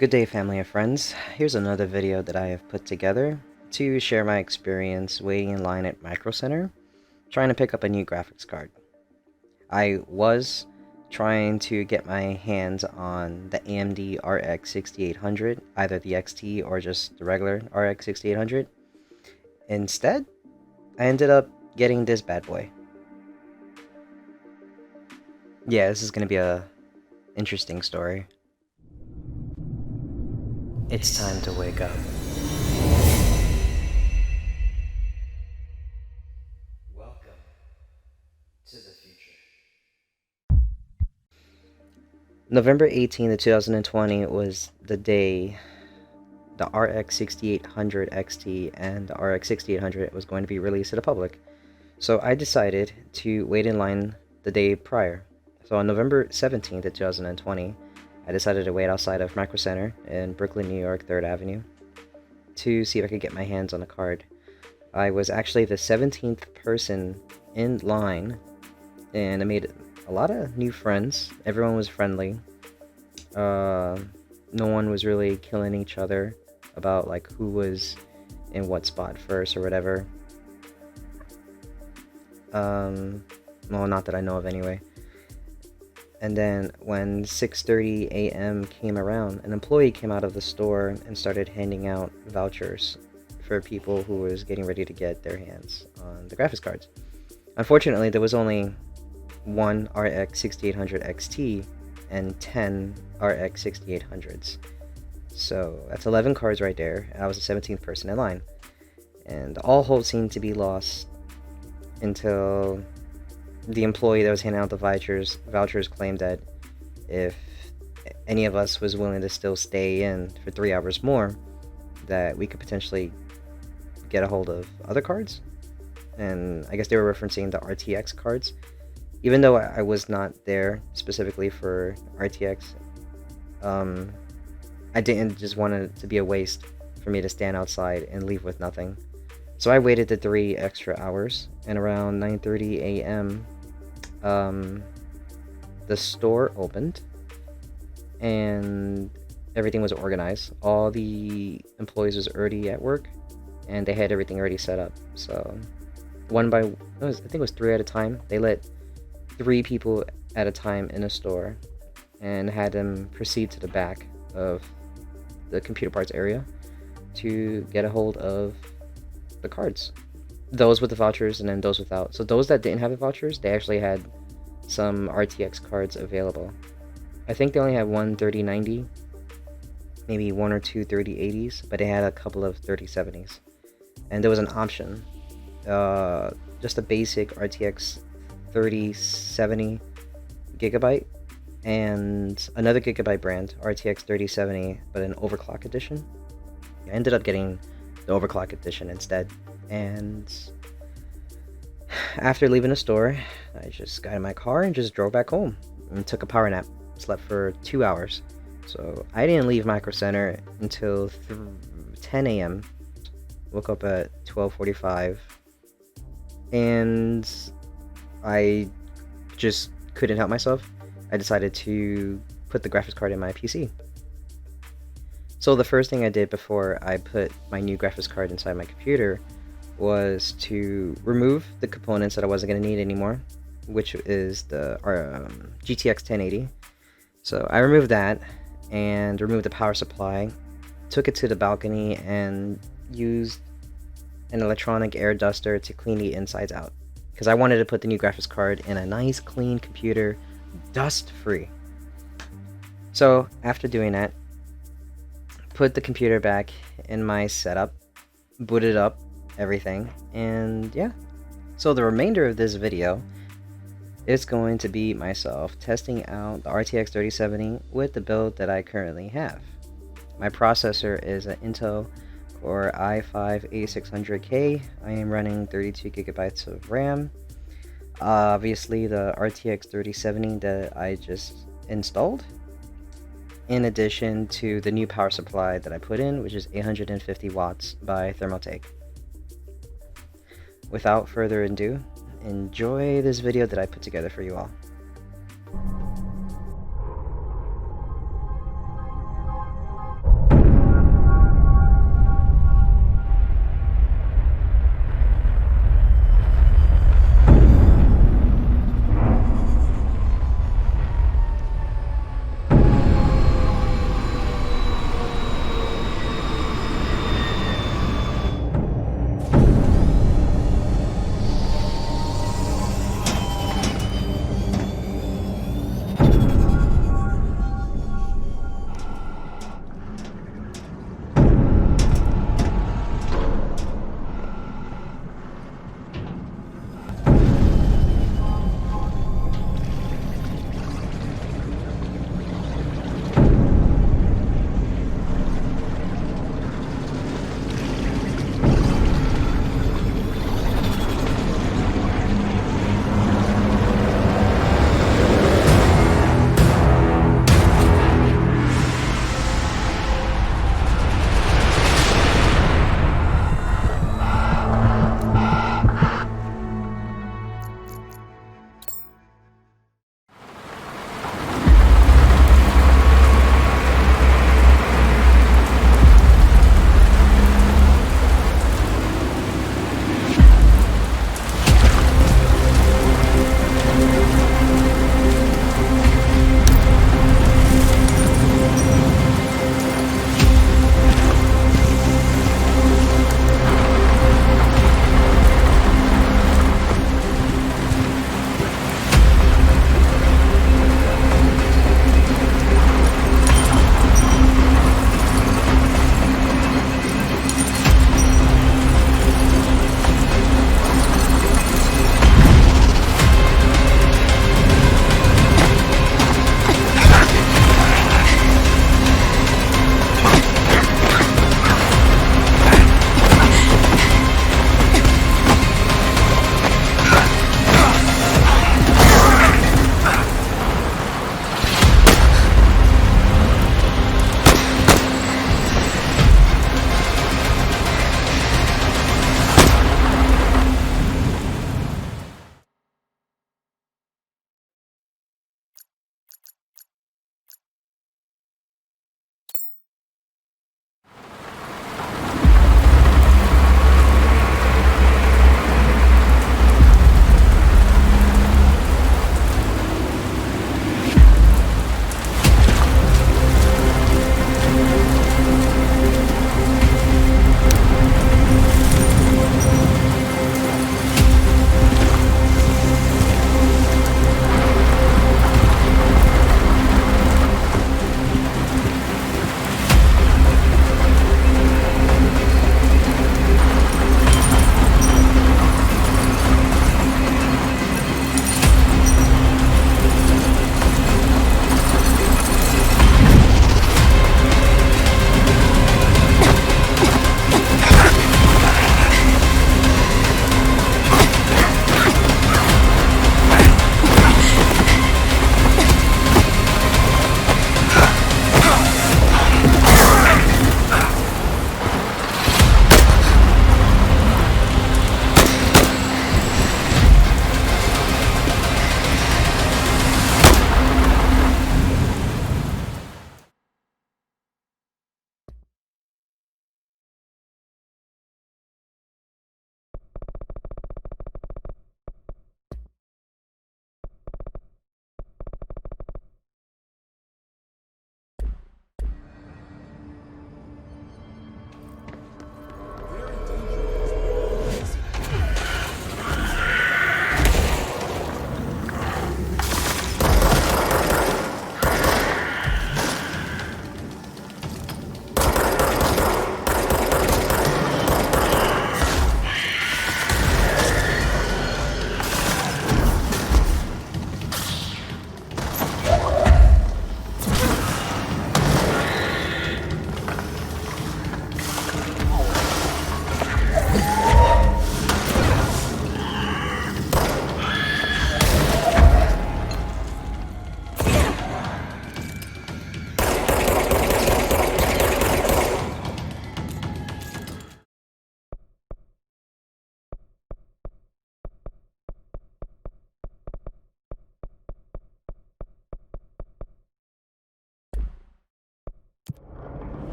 Good day, family and friends. Here's another video that I have put together to share my experience waiting in line at Micro Center, trying to pick up a new graphics card. I was trying to get my hands on the AMD RX 6800, either the XT or just the regular RX 6800. Instead, I ended up getting this bad boy. Yeah, this is going to be a interesting story. It's time to wake up. Welcome to the future. November 18th, 2020 was the day the RX 6800 XT and the RX 6800 was going to be released to the public. So I decided to wait in line the day prior. So on November 17th, 2020, I decided to wait outside of Micro Center in Brooklyn, New York, 3rd Avenue, to see if I could get my hands on a card. I was actually the 17th person in line, and I made a lot of new friends. Everyone was friendly. No one was really killing each other about like who was in what spot first or whatever. Well, not that I know of anyway. And then when 6:30 a.m. came around, an employee came out of the store and started handing out vouchers for people who was getting ready to get their hands on the graphics cards. Unfortunately, there was only one RX 6800 XT and 10 RX 6800s. So that's 11 cards right there. I was the 17th person in line. And all hope seemed to be lost until the employee that was handing out the vouchers claimed that if any of us was willing to still stay in for 3 hours more, that we could potentially get a hold of other cards. And I guess they were referencing the RTX cards. Even though I was not there specifically for RTX, I didn't just want it to be a waste for me to stand outside and leave with nothing. So I waited the 3 extra hours, and around 9:30 a.m., the store opened, and everything was organized. All the employees was already at work, and they had everything already set up. So I think it was 3 at a time. They let 3 people at a time in a store and had them proceed to the back of the computer parts area to get a hold of the cards. Those with the vouchers and then those without. So those that didn't have the vouchers, they actually had some RTX cards available. I think they only had one 3090, maybe 1 or 2 3080s, but they had a couple of 3070s. And there was an option, just a basic RTX 3070 Gigabyte and another Gigabyte Brand RTX 3070, but an overclock edition. I ended up getting the overclock edition instead. And after leaving the store, I just got in my car and just drove back home and took a power nap. Slept for 2 hours. So I didn't leave Micro Center until 10 a.m. Woke up at 12:45, and I just couldn't help myself. I decided to put the graphics card in my PC. So the first thing I did before I put my new graphics card inside my computer was to remove the components that I wasn't going to need anymore, which is the GTX 1080. So I removed that and removed the power supply, took it to the balcony, and used an electronic air duster to clean the insides out, because I wanted to put the new graphics card in a nice clean computer, dust free. So after doing that, put the computer back in my setup, booted up everything, and yeah. So the remainder of this video is going to be myself testing out the RTX 3070 with the build that I currently have. My processor is an Intel Core i5-8600K. I am running 32 gigabytes of RAM. Obviously the RTX 3070 that I just installed, in addition to the new power supply that I put in, which is 850 watts by Thermaltake. Without further ado, enjoy this video that I put together for you all. 。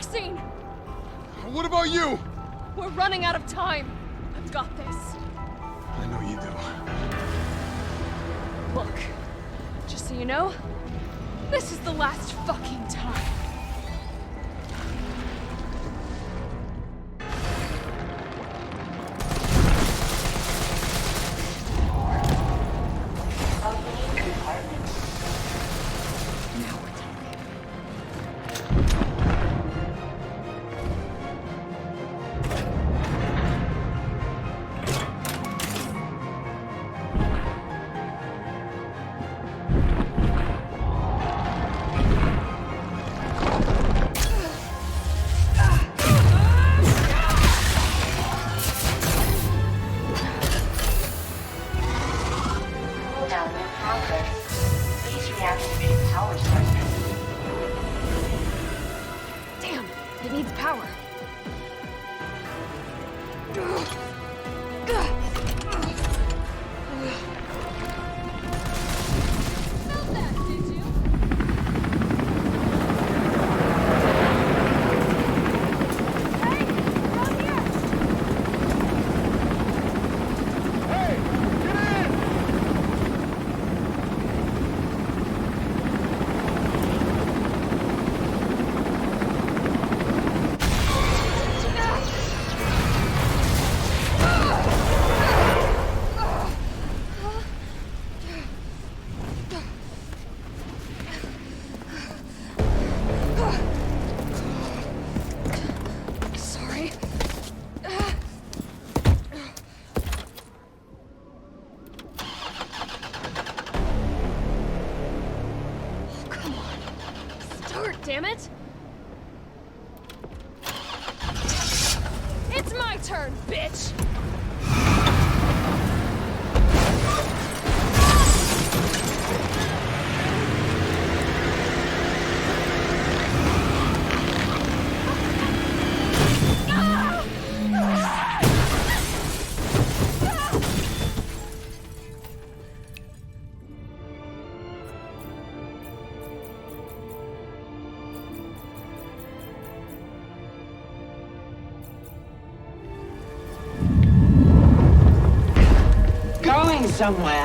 vaccine! What about you? We're running out of time. I've got this. I know you do. Look, just so you know, this is the last fucking time. Damn, it needs power. Sorry. Oh, come on. Start, damn it! It's my turn, bitch! Going somewhere.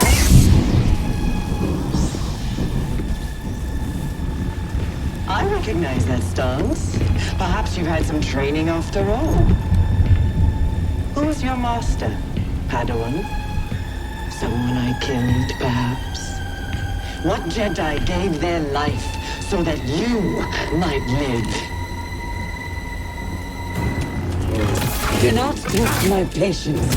I recognize that stance. Perhaps you've had some training after all. Who was your master, Padawan? Someone I killed, perhaps? What Jedi gave their life so that you might live? Do not test my patience.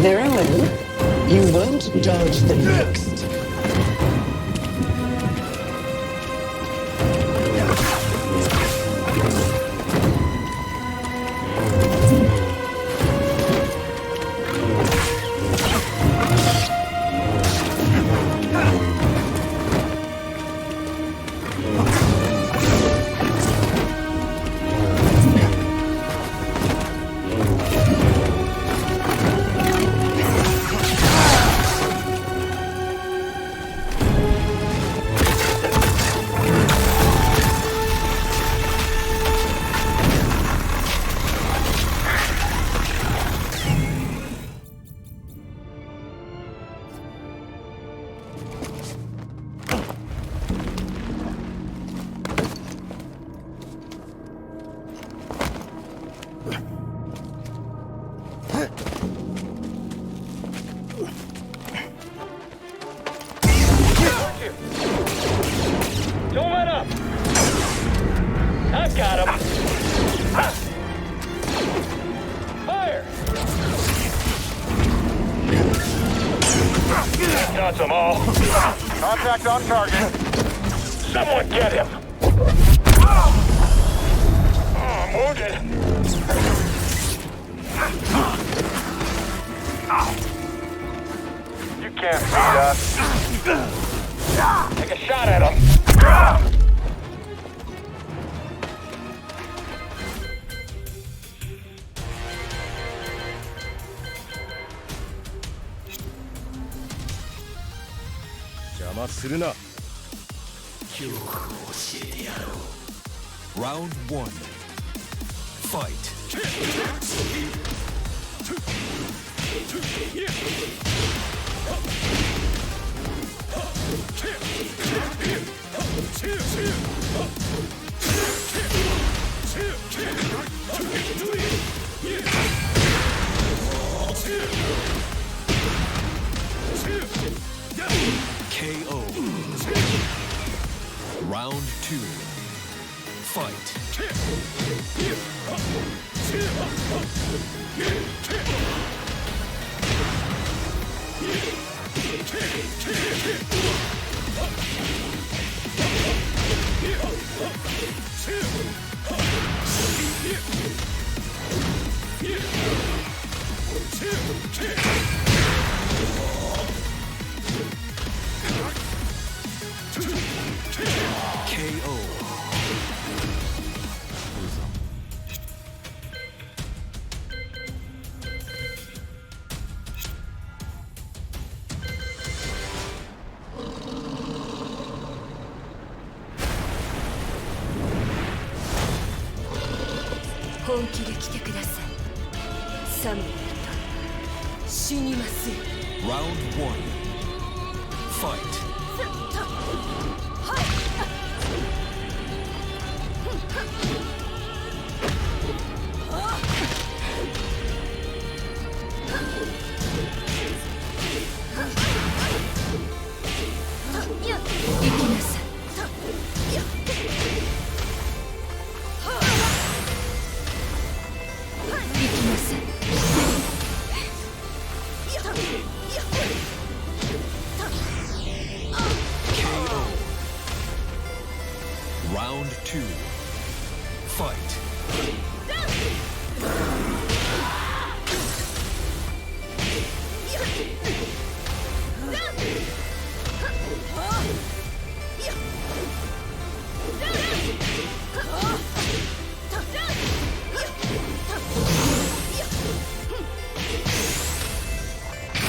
Very well. You won't dodge the next. Don't let up! I've got him! Fire! Got them all. Contact on target. Someone get him! Oh, I'm wounded. You can't beat us. 魔するな。 Round 1. Fight. KO. Round 2. Fight. KO. 本気で来てください。サムライと死にますよ。 Round 1. Fight. KO. Round 2. Fight.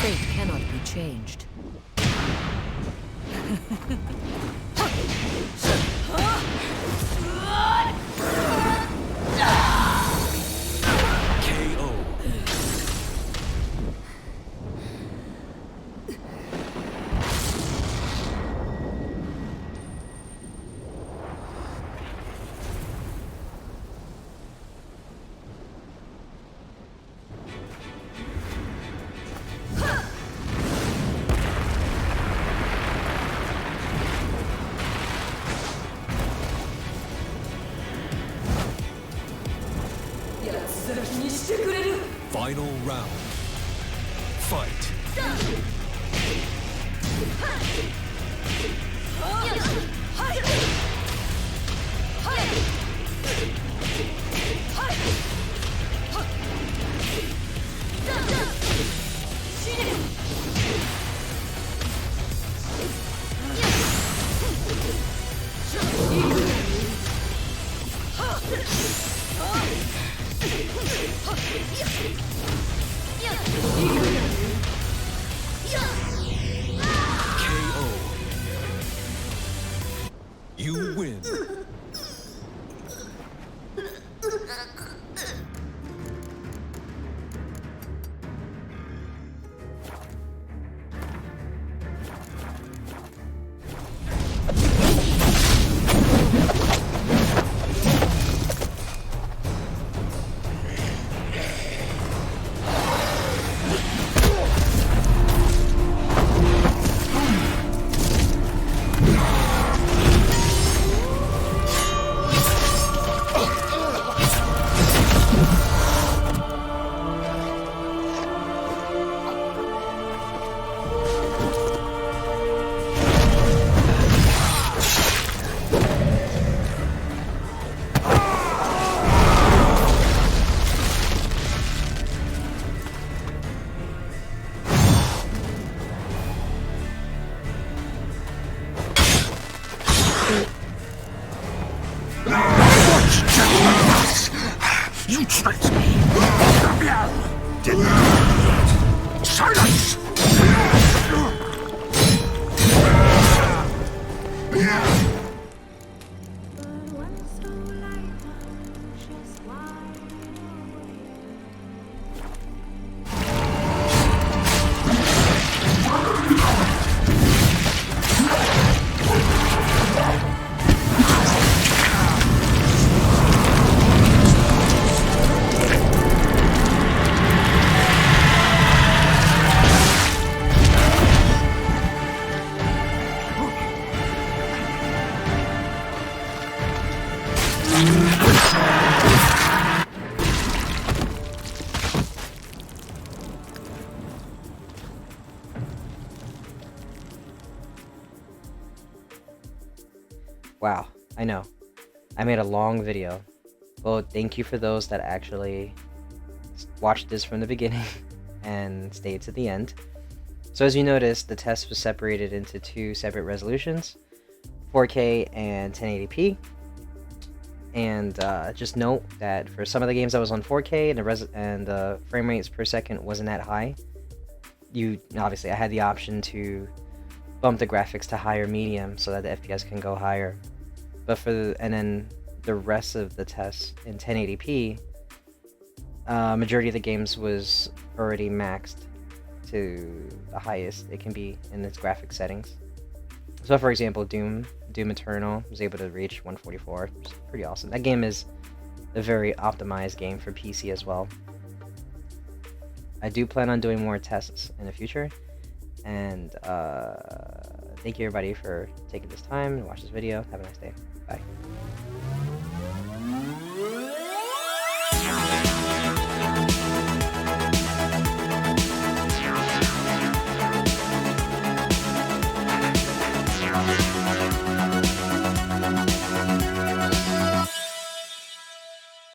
Fate cannot be changed. KO. Final round. Fight. KO. You win. You tricked me! Didn't you? Silence! Wow, I know. I made a long video. Well, thank you for those that actually watched this from the beginning and stayed to the end. So as you noticed, the test was separated into two separate resolutions, 4K and 1080p. And just note that for some of the games I was on 4K and the frame rates per second wasn't that high. Obviously I had the option to bump the graphics to higher medium so that the FPS can go higher. But and then the rest of the tests in 1080p, majority of the games was already maxed to the highest it can be in its graphic settings. So for example, Doom Eternal was able to reach 144, which is pretty awesome. That game is a very optimized game for PC as well. I do plan on doing more tests in the future, and thank you everybody for taking this time to watch this video. Have a nice day. Bye.